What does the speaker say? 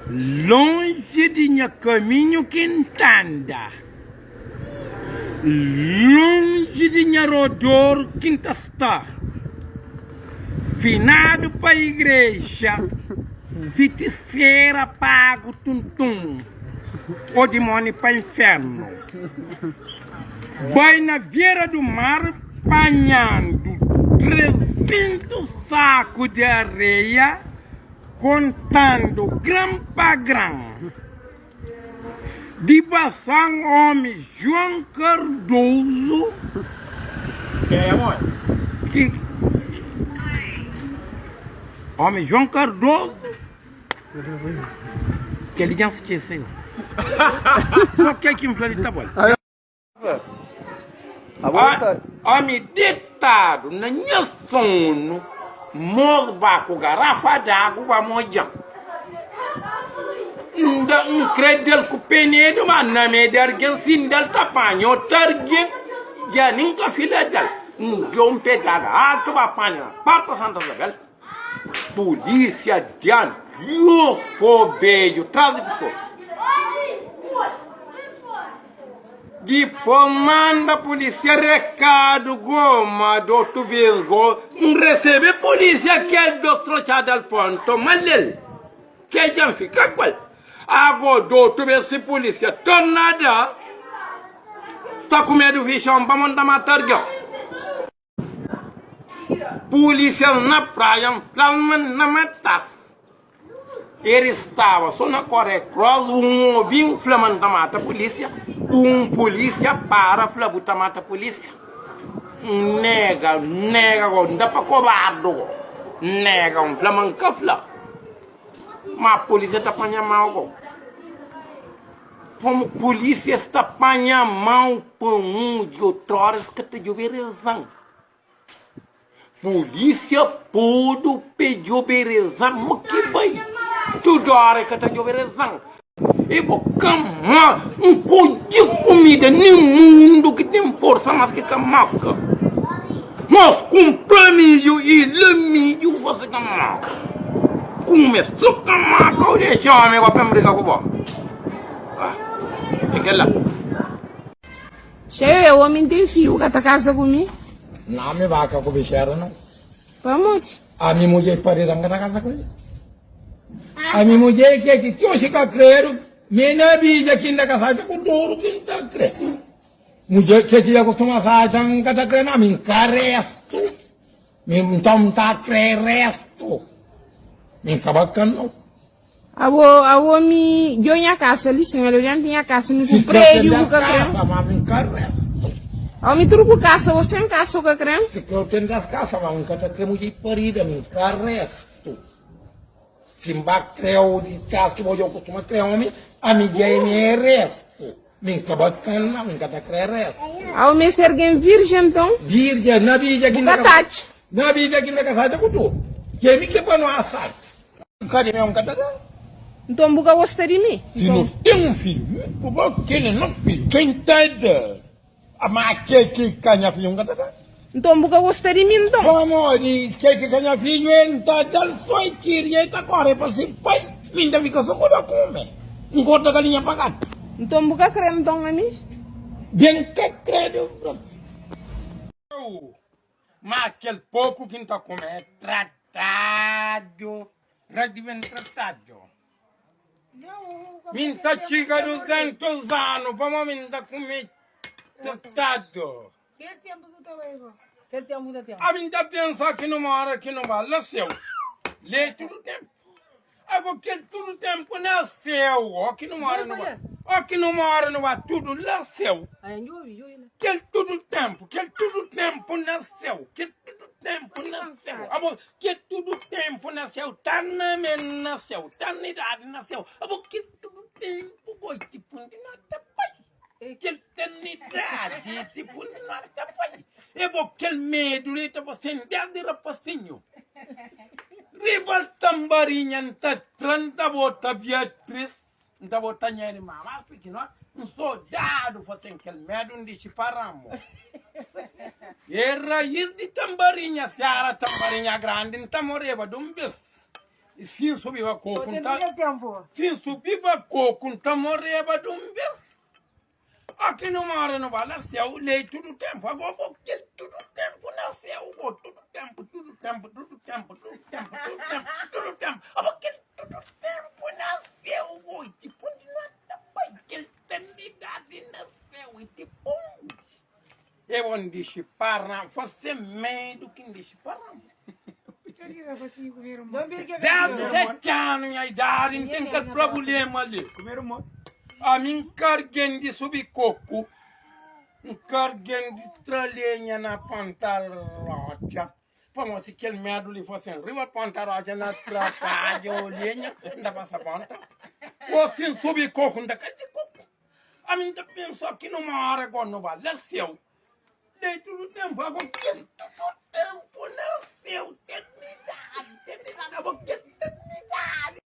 longe de minha caminho quintanda, longe de minha rodor quinta-está, finado para a igreja, feiticeira pago tum-tum, o demônio para o inferno. Vai na beira do mar, apanhando 300 sacos de areia, contando grão para grão. De Bação, homem João Cardoso. Quem é, mãe? Que... Homem João Cardoso. Que ele já esqueceu. Só que aqui em Florida tá bom. Homem ditado na minha sono, morba com garrafa d'água para molhar. Não creio que o penedo, mas na média alguém se dá tapanho, targue, já nunca filha dela. Um pegada alto para apanhar, para Santa Isabel. Polícia de Deus, pobeio, traz de pessoa. Depois manda a polícia recado, goma, doutor Virgo, recebe polícia que é do trochado al ponto, mas ele, que já fica qual? Agora, doutor, esse polícia, tornada, tá com medo de bichão para mandar matar, polícia na praia, na matas. Ele estava só na Coreia Cross, ouviu flamando da mata polícia, polícia para flabuta mata polícia. Nega, não dá para cobardo. Nega, flamando cafla. Mas a polícia está apanhando mal. Como a polícia está apanhando mal por de outras que te joverezam. Polícia pode pedir oberezão, mas que bem. Tudo hora que te joverezão. E vou camar de comida no mundo que tem força mais que camaca. Mas comprar milho e lemilho você camaca. Começou camaca, eu deixo a minha para brigar com você. E que lá? Cheio, o homem tem filho, que tá casa comigo? Não me vaca com bicheira, não. Vamos. A minha mulher parede na casa com ele. A minha mulher que eu fico crendo, minha vida aqui na casa com duro que não está crendo. Mulher que eu costumo fazer, não está crendo, a mim caresto. Então está crendo resto. Me cabacano. A homem, eu tinha casa ali, senhor, eu já tinha casa no prédio, o que crendo. Mas me caresto. A homem truco casa, você tem casa, o que crendo? Se eu tenho das casas, mas nunca está crendo mulher parede, me caresto. Se creu de casa que eu costumo criar homem, a minha é resto. Minha bacana, minha tá criar resto. A homem ser alguém virgem, então? Virgem, na vida aqui na casa. Na vida aqui na casa da cultura. Que é que para não assar. Cadê meu catadão? Então, buga gostar de mim? Se não tem um filho, aquele não filho. Quem entende? A máquina que canha filho um catadão. Então, buga gostar de mim, então? Vamos, que canha filho, entra, dá só e tira, e tá correndo para si, pai, ainda fica só quando come. Engorda a galinha pagada. Então, buga creme, então, a mim? Bem que credo. Mas aquele pouco que não está comendo é tratado. Radivem tratado. Minta chica 200 anos, para minta comer tratado. Que tempo que tu vai, que tempo da tempo? A minta pensa que não mora, que não vai, nasceu. Lê todo o tempo. Agora que todo o tempo nasceu, ó que não mora, não vai. Ó que não mora, não vai, tudo nasceu. Que todo o tempo nasceu. Que todo o tempo nasceu. Agora que todo o tempo nasceu, tá na mente nasceu, tá na idade nasceu. Agora que todo o tempo, goi, tipo, de nada, pai. Que eternidade, tipo, de nada, pai. Eu vou que medo, ele estava sem de rapacinho. Rival tambarinha, tá tranta bota Beatriz, tá bota nheri mama, porque não, soldado fosse aquele medo de paramo. E raiz de tambarinha, se era tambarinha grande, não tá morreva de um bis. Sin subiva coco, Tem tempo. sin subiva coco, tamoreba dumbe. Aqui no mar não vai nascer o leite todo tempo, agora porque todo tempo nasceu, todo tempo, todo tempo, todo tempo, todo tempo, todo tempo, todo tempo, porque todo tempo nasceu, e tipo, não pai que eternidade nasceu, e tipo, eu não deixo parar, você meio do que deixa parar. 17 anos minha idade, não tem que problema ali. Comer uma. A mim carguem de subir coco, carguem de tralenha na pantalrocha. Como se aquele merda ali fosse em rio, a pantalrocha na trapalha, ou lenha, ainda passa ponta. Ou se subir coco, ainda cai de coco. A mim tá pensando que numa hora agora não vai, nasceu. Dei todo tempo, agora todo tempo nasceu, eternidade, eternidade, eternidade.